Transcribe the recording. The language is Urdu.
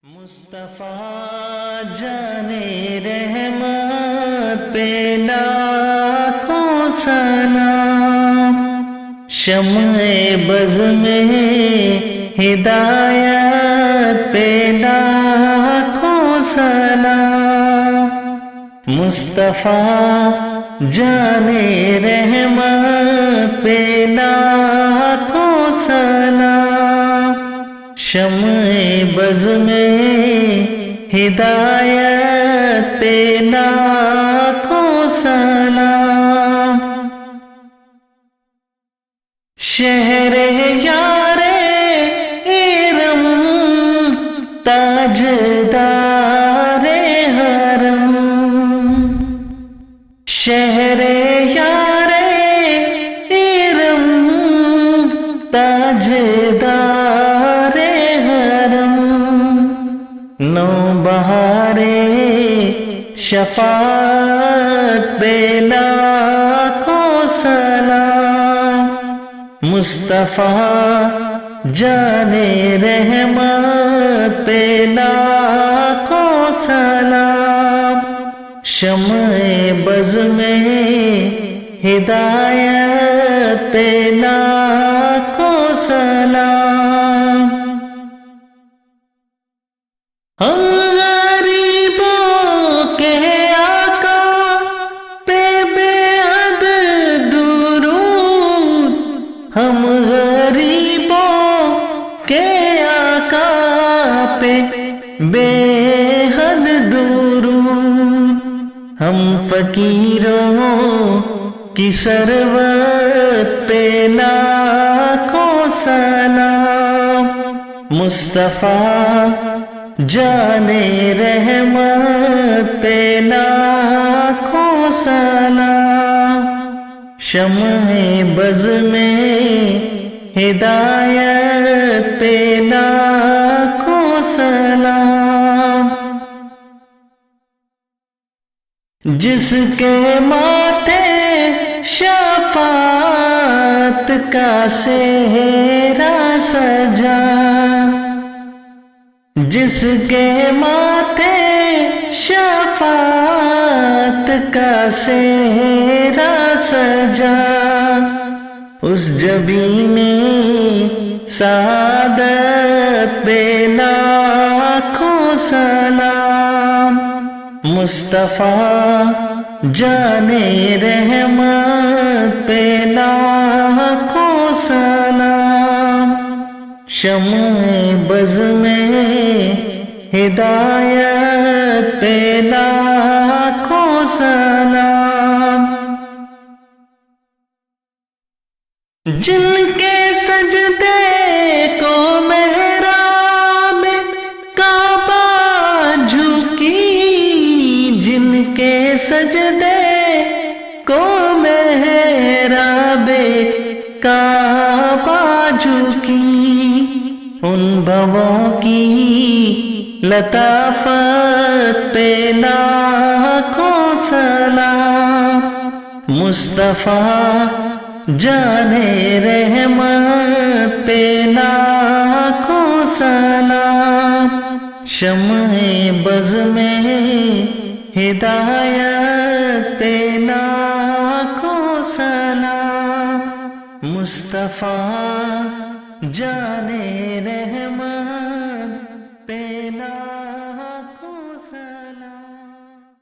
مصطفیٰ جانے رحمت پہ لاکھوں سلام، شمع بز میں ہدایت پہ لاکھوں سلام، مصطفیٰ جانے رحمت پہ لاکھوں سلام، شمع بز میں ہدایت پہ لاکھوں سلام، شہر یار ارم تاجدار حرم، شہر یار ارم تاجدار نوبہارِ شفاعت پہ لاکھوں سلام، مصطفیٰ جانے رحمت پہ لاکھوں سلام، شمع بز میں ہدایت پہ لاکھوں سلام، ہم غریبوں کے آقا پہ بے حد درود، ہم غریبوں کے آقا پہ بے حد درود، ہم فقیروں کی ثروت پہ لاکھوں سلام، مصطفیٰ جانے رحمت پہ لاکھوں سلام، شمع بز میں ہدایت پہ لاکھوں سلام، جس کے ماتھے شفاعت کا سہرا سجا، جس کے ماتھے شفاعت کا سہرا سجا، اس جبین سعادت پہ لاکھوں سلام، مصطفیٰ جانے رحمت پہ لاکھوں سلام، شمع بز میں ہدایت پہ لاکھوں سلام، جن کے سجدے کو محراب کعبہ جھکی، جن کے سجدے کو محراب کعبہ جھکی، ان بھووں کی لطافت پہ لاکھوں سلام، مصطفیٰ جانے رحمت پہ لاکھوں سلام، شمع بز میں ہدایت پہ لاکھوں سلام، مصطفیٰ جانے رحمت